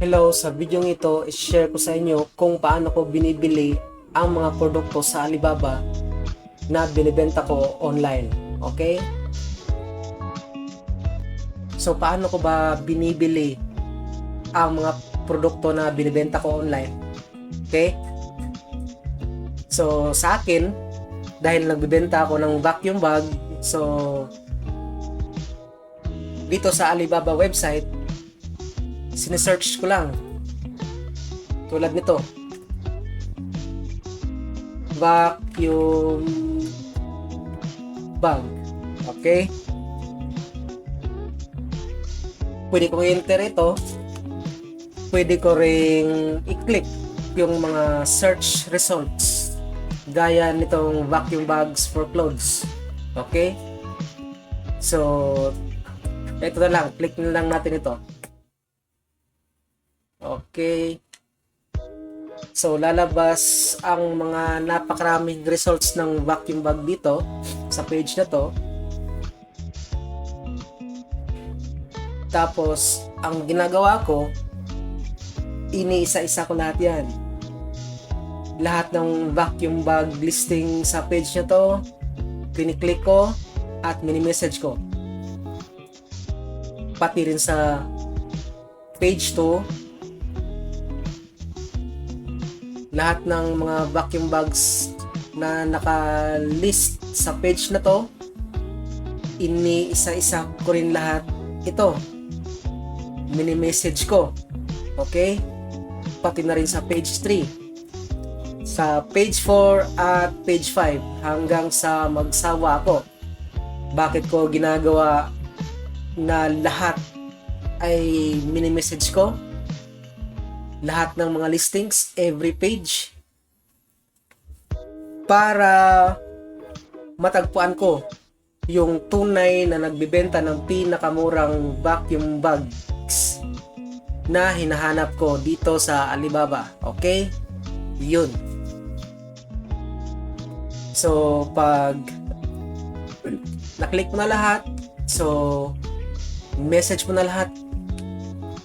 Hello, sa video ito, i-share ko sa inyo kung paano ko binibili ang mga produkto sa Alibaba na binibenta ko online. Okay? So, paano ko ba binibili ang mga produkto na binibenta ko online? Okay? So, sa akin, dahil nagbibenta ako ng vacuum bag, so, dito sa Alibaba website, sinesearch ko lang. Tulad nito. Vacuum bag. Okay? Pwede kong i-enter ito. Pwede ko ring i-click yung mga search results. Gaya nitong vacuum bags for clothes. Okay? So, ito na lang. Click na lang natin ito. Okay. So, lalabas ang mga napakaraming results ng vacuum bag dito sa page na to. Tapos, ang ginagawa ko, iniisa-isa ko lahat yan. Lahat ng vacuum bag listing sa page na to, kiniklik ko at mini-message ko. Pati rin sa page 2, lahat ng mga vacuum bags na naka-list sa page na to, iniisa-isa ko rin lahat ito. Mini-message ko. Okay? Pati na rin sa page 3. Sa page 4 at page 5 hanggang sa magsawa ako. Bakit ko ginagawa na lahat ay mini-message ko? Lahat ng mga listings, every page, para matagpuan ko yung tunay na nagbibenta ng pinakamurang vacuum bags na hinahanap ko dito sa Alibaba. Okay? Yun. So, pag naklik mo na lahat, so, message mo na lahat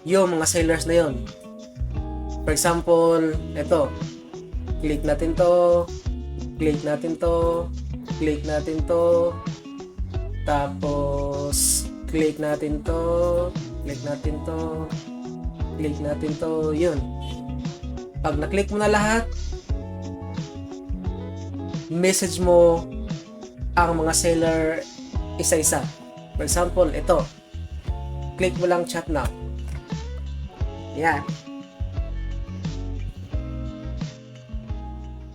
yung mga sellers na yun. For example, ito. Click natin to. Click natin to. Click natin to. Tapos, click natin to. Click natin to. Click natin to. Yun. Pag na-click mo na lahat, message mo ang mga seller isa-isa. For example, ito. Click mo lang chat now. Yan.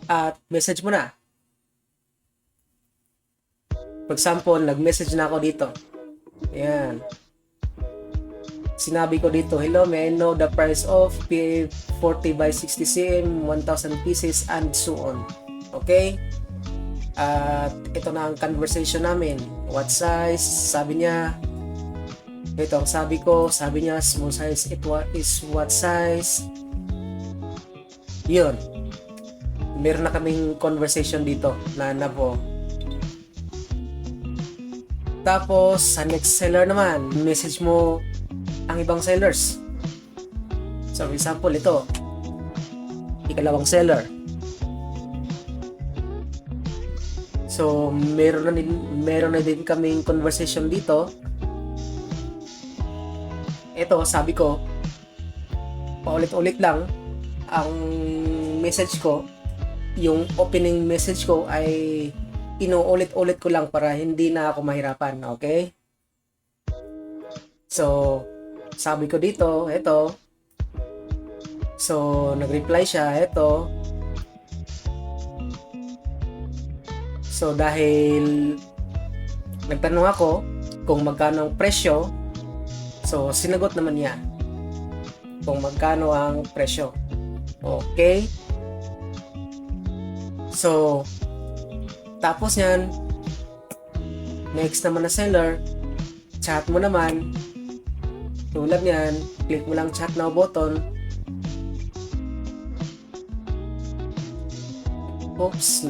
At message mo na. For example, nag-message na ako dito. Ayan. Sinabi ko dito, hello, may I know the price of PA40 by 60 cm, 1,000 pieces, and so on. Okay? At ito na ang conversation namin. What size? Sabi niya. Ito ang sabi ko. Sabi niya, small size. It is what size? Yun. Meron na kaming conversation dito na nabuo. Tapos, sa next seller naman, message mo ang ibang sellers. So, for example, ito. Ikalawang seller. So, meron na din kaming conversation dito. Ito, sabi ko, paulit-ulit lang ang message ko. Yung opening message ko ay inuulit-ulit ko lang para hindi na ako mahirapan. Okay? So, sabi ko dito, ito. So, nag-reply siya, ito. So, dahil nagtanong ako kung magkano ang presyo, so, sinagot naman niya kung magkano ang presyo. Okay? So, tapos yan, next naman na seller, chat mo naman, tulad yan, click mo lang chat now button. Oops,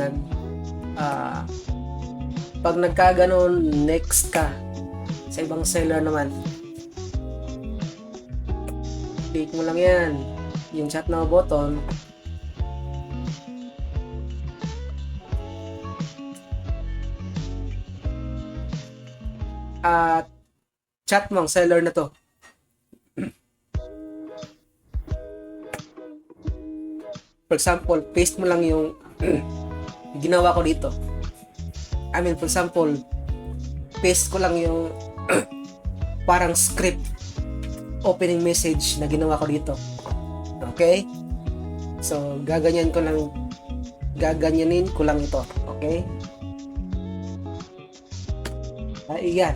pag nagkaganon, next ka sa ibang seller naman. Click mo lang yan. Yung chat now button. At chat mo ang seller na to. For example, paste mo lang yung ginawa ko dito. For example, paste ko lang yung parang script opening message na ginawa ko dito. Okay? So, gaganyanin ko lang ito. Okay? Ayan.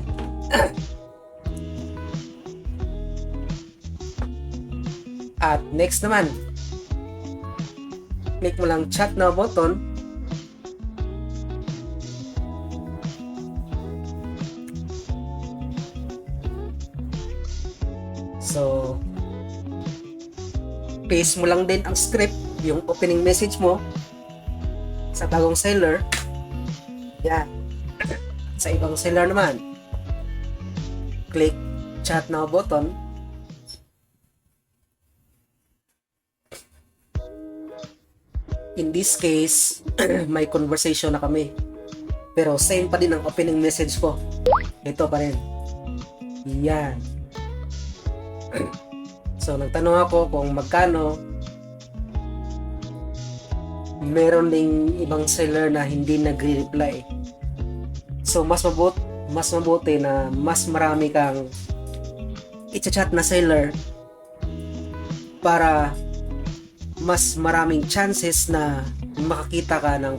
At next naman, click mo lang chat now button. So, paste mo lang din ang script, yung opening message mo sa bagong seller. Yan. Sa ibang seller naman, click chat now button. In this case, may conversation na kami. Pero same pa din ang opening message ko. Ito pa rin. Yan. So, nagtanong ako kung magkano. Meron ding ibang seller na hindi nagre-reply. So, mas mabuti na mas marami kang i-chat na seller para mas maraming chances na makakita ka ng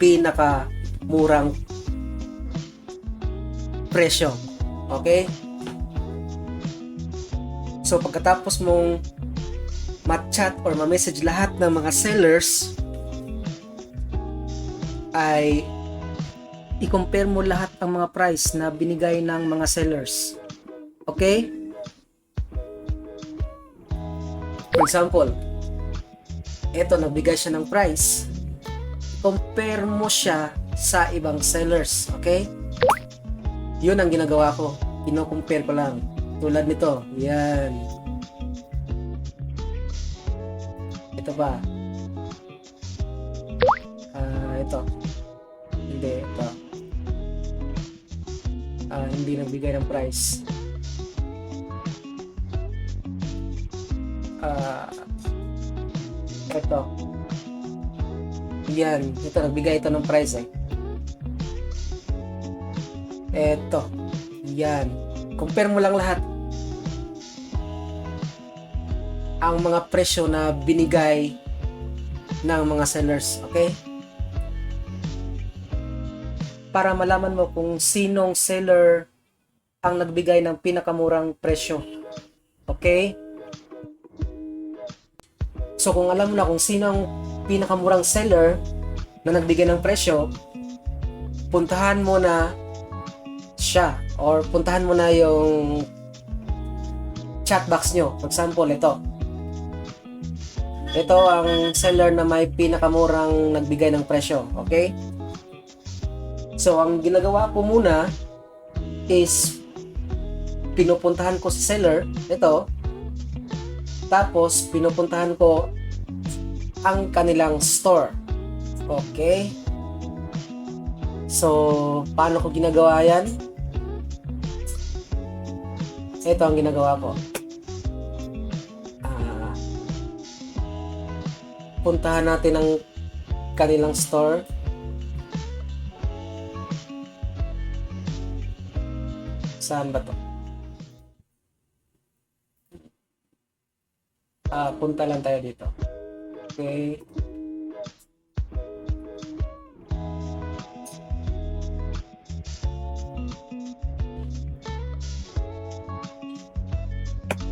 pinakamurang presyo. Okay? So, pagkatapos mong ma-chat or ma-message lahat ng mga sellers, ay i-compare mo lahat ang mga price na binigay ng mga sellers. Okay? For example, eto, nagbigay siya ng price. Compare mo siya sa ibang sellers. Okay? Yun ang ginagawa ko. Kino-compare ko lang. Tulad nito. Yan. Ito pa. Ito. Hindi. Ito. Hindi nagbigay ng price. Ito. Yan. Ito. Nagbigay ito ng price eh. Ito. Yan. Compare mo lang lahat. Ang mga presyo na binigay ng mga sellers. Okay? Para malaman mo kung sinong seller ang nagbigay ng pinakamurang presyo. Okay? So, kung alam mo na kung sino ang pinakamurang seller na nagbigay ng presyo, puntahan mo na siya or puntahan mo na yung chat box nyo. For example, ito. Ito ang seller na may pinakamurang nagbigay ng presyo. Okay? So, ang ginagawa ko muna is pinupuntahan ko si seller. Ito. Tapos, pinupuntahan ko ang kanilang store. Okay? So, paano ko ginagawa yan? Ito ang ginagawa ko. Puntahan natin ang kanilang store. Saan ba to? Punta lang tayo dito. Okay.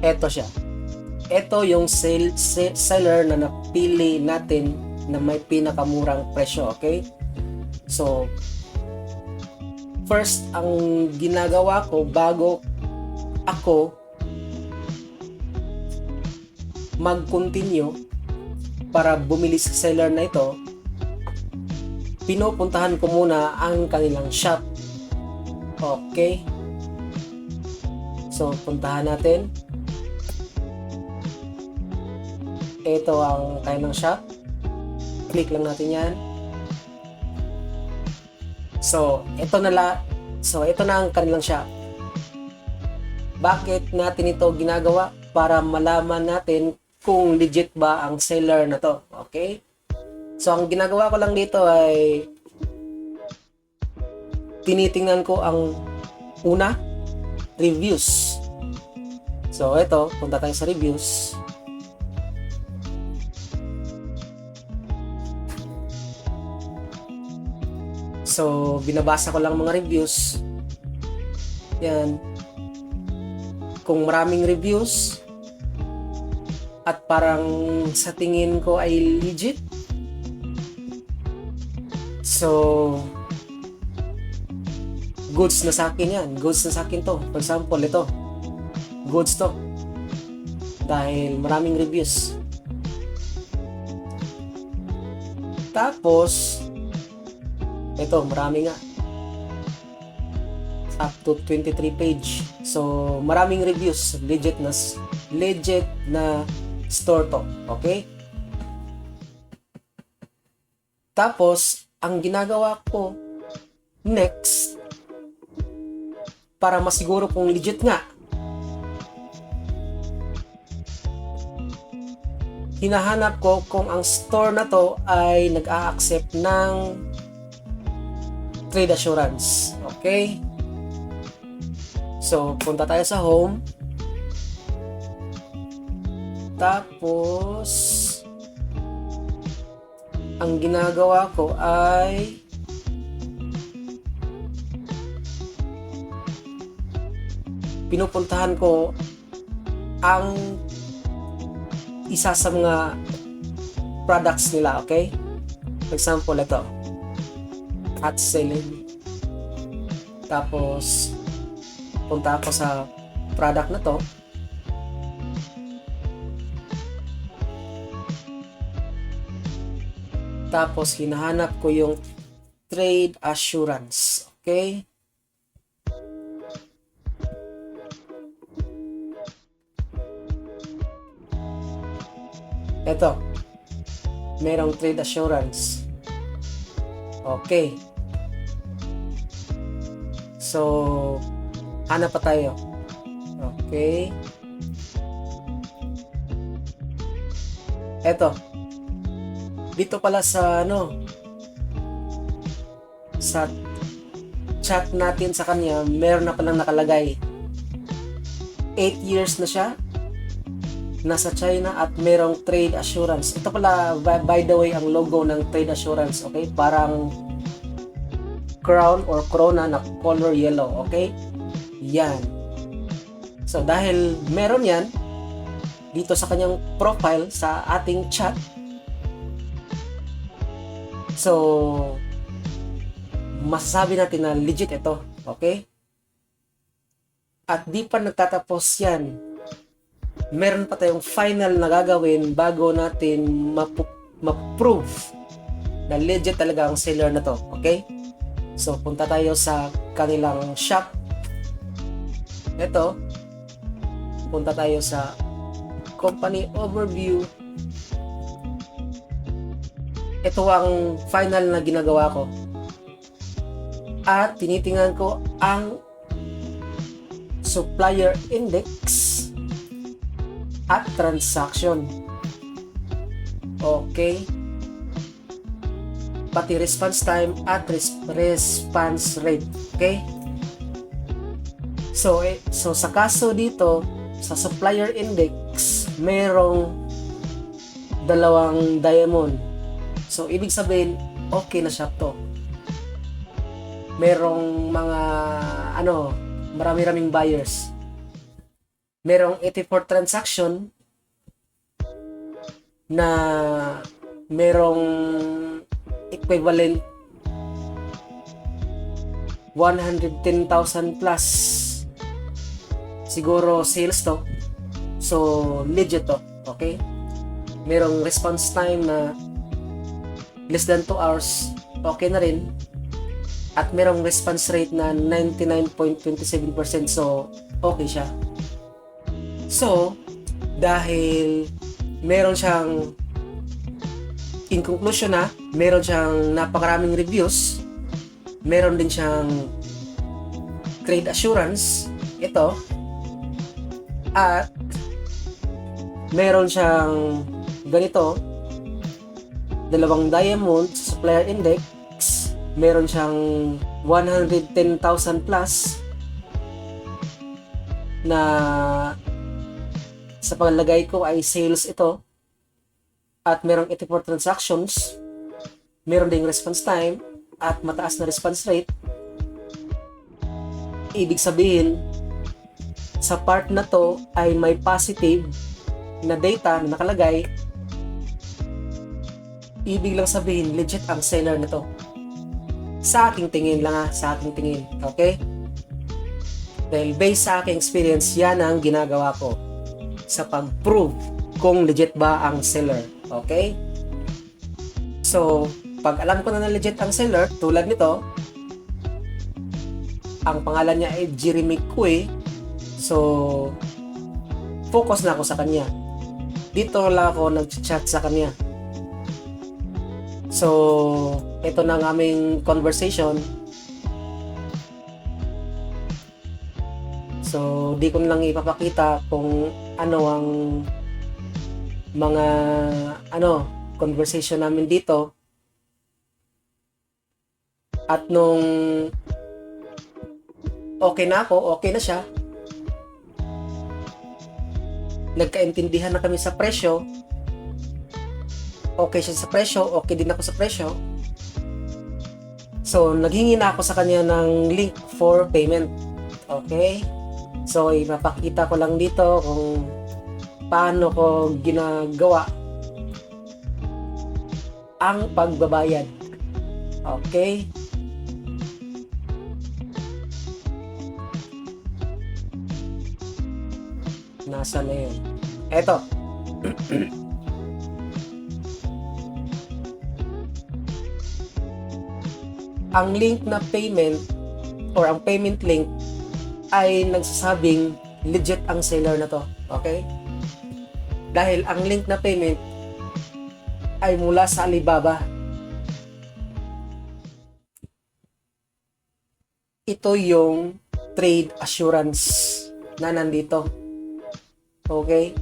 Ito siya. Ito yung seller na napili natin na may pinakamurang presyo. Okay? So, first, ang ginagawa ko bago ako mag-continue para bumili sa seller na ito, pinupuntahan ko muna ang kanilang shop. Okay? So, puntahan natin. ito ang kanilang shop. Click lang natin yan. So, ito na ang kanilang shop. Bakit natin ito ginagawa? Para malaman natin kung legit ba ang seller na to. Okay? So, ang ginagawa ko lang dito ay tinitingnan ko ang una, reviews. So, ito, punta tayo sa reviews. So, binabasa ko lang mga reviews. Yan. Kung maraming reviews at parang sa tingin ko ay legit. So, goods na sa akin yan. Goods na sa akin to. For example, ito. Goods to. Dahil maraming reviews. Tapos, ito, marami nga. Up to 23 page. So, maraming reviews. Legit na store to. Okay? Tapos, ang ginagawa ko next, para masiguro kung legit nga, hinahanap ko kung ang store na to ay nag-a-accept ng trade assurance. Okay? So, punta tayo sa home. Tapos, ang ginagawa ko ay pinupuntahan ko ang isa sa mga products nila. Okay? For example, ito. Hot selling. Tapos, punta ako sa product na to. Tapos, hinahanap ko yung trade assurance. Okay? Ito. Merong trade assurance. Okay. So, hanap pa tayo. Okay. Eto. Dito pala sa sa chat natin sa kanya, meron na palang nakalagay. 8 years na siya. Nasa China at merong trade assurance. Ito pala, by the way, ang logo ng trade assurance. Okay? Parang crown or corona na color yellow. Okay? Yan. So, dahil meron yan, dito sa kanyang profile, sa ating chat, so, masasabi natin na legit ito. Okay? At di pa nagtatapos yan. Meron pa tayong final na gagawin bago natin ma-prove na legit talaga ang seller na to. Okay? So, punta tayo sa kanilang shop. Ito. Punta tayo sa company overview. Ito ang final na ginagawa ko. At tinitingnan ko ang supplier index at transaction. Okay. Pati response time at response rate. Okay. So sa kaso dito, sa supplier index, merong 2 diamond. So, ibig sabihin, okay na shop to. Merong mga, marami-raming buyers. Merong 84 transaction na merong equivalent 110,000 plus siguro sales to. So, legit to. Okay? Merong response time na less than 2 hours. Okay na rin. At merong response rate na 99.27%. So, okay siya. So, dahil meron siyang, in conclusion na, meron siyang napakaraming reviews, meron din siyang trade assurance, ito, at meron siyang ganito, 2 diamond sa supplier index, meron siyang 110,000 plus na sa paglagay ko ay sales ito, at merong 84 transactions, meron ding response time at mataas na response rate. Ibig sabihin, sa part na to ay may positive na data na nakalagay. Ibig lang sabihin, legit ang seller na to. Sa aking tingin lang sa aking tingin. Okay? Dahil based sa aking experience, yan ang ginagawa ko sa pag-prove kung legit ba ang seller. Okay? So, pag alam ko na legit ang seller, tulad nito, ang pangalan niya ay Jeremy Cui. So, focus na ako sa kanya. Dito lang ako nag-chat sa kanya. So, ito na ang aming conversation. So, di ko lang ipapakita kung ano ang mga conversation namin dito. At nung okay na ako, okay na siya, nagkaintindihan na kami sa presyo, okay siya sa presyo, okay din ako sa presyo. So, naghingi na ako sa kanya ng link for payment. Okay? So, ipapakita ko lang dito kung paano ko ginagawa ang pagbabayad. Okay? Nasa na yun? Eto. Ang link na payment or ang payment link ay nagsasabing legit ang seller na to. Okay? Dahil ang link na payment ay mula sa Alibaba. Ito yung trade assurance na nandito. Okay?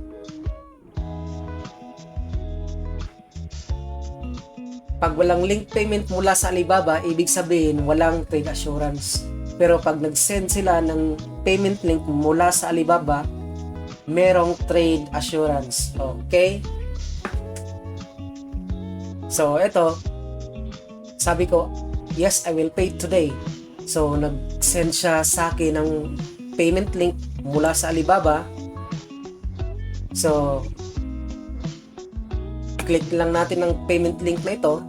Pag walang link payment mula sa Alibaba, ibig sabihin walang trade assurance. Pero pag nag-send sila ng payment link mula sa Alibaba, merong trade assurance. Okay? So, ito, sabi ko, yes, I will pay today. So, nag-send siya sa akin ng payment link mula sa Alibaba. So, click lang natin ng payment link na ito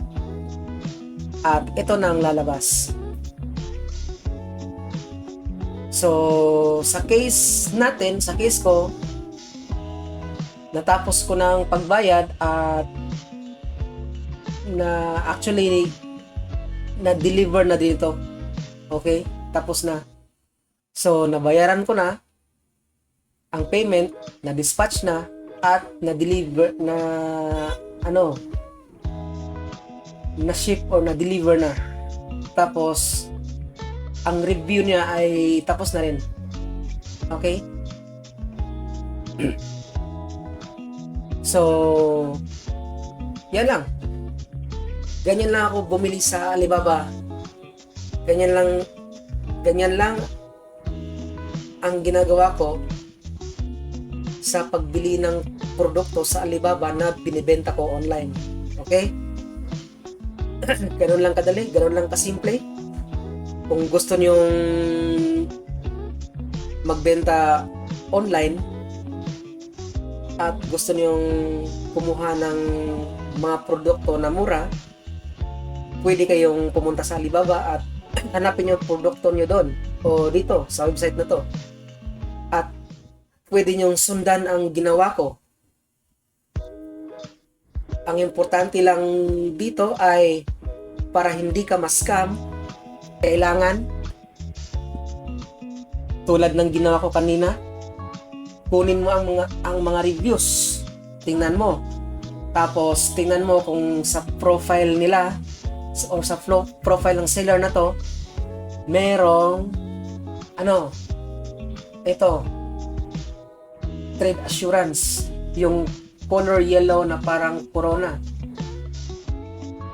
at ito na ang lalabas. So, sa case natin, sa case ko, natapos ko ng pagbayad at actually na-deliver na dito. Okay? Tapos na. So, nabayaran ko na ang payment, na-dispatch na at na-deliver na na-ship or na-deliver na. Tapos ang review niya ay tapos na rin. Okay? So, yan lang. Ganyan lang ako bumili sa Alibaba. Ganyan lang ang ginagawa ko sa pagbili ng produkto sa Alibaba na binibenta ko online. Okay? Ganun lang kadali, ganun lang kasimple. Kung gusto nyong magbenta online at gusto nyong kumuha ng mga produkto na mura, pwede kayong pumunta sa Alibaba at hanapin yung produkto nyo doon o dito sa website na to. At pwede nyong sundan ang ginawa ko. Ang importante lang dito ay para hindi ka ma-scam, kailangan tulad ng ginawa ko kanina, kunin mo ang mga reviews tingnan mo. Tapos, tingnan mo kung sa profile nila o sa profile ng seller na to, merong ito, trade assurance, yung color yellow na parang corona.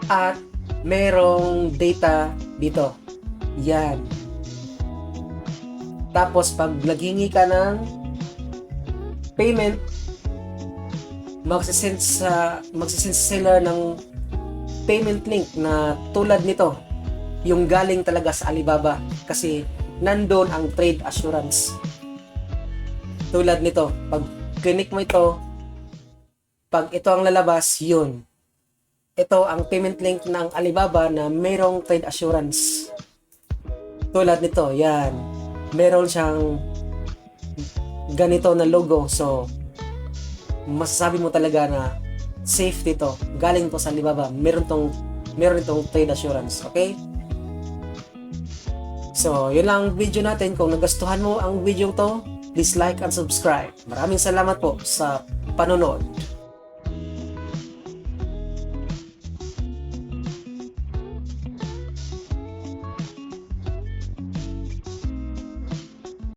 At merong data dito. Yan. Tapos, pag naghingi ka ng payment, magsisend sa seller ng payment link na tulad nito, yung galing talaga sa Alibaba, kasi nandun ang trade assurance. Tulad nito, pag click mo ito, pag ito ang lalabas, yun. Ito ang payment link ng Alibaba na mayroong trade assurance. Tulad nito, yan. Meron siyang ganito na logo. So, masasabi mo talaga na safe dito. Galing to sa Alibaba. Meron itong trade assurance. Okay? So, yun lang ang video natin. Kung nagustuhan mo ang video to, please like and subscribe. Maraming salamat po sa panonood.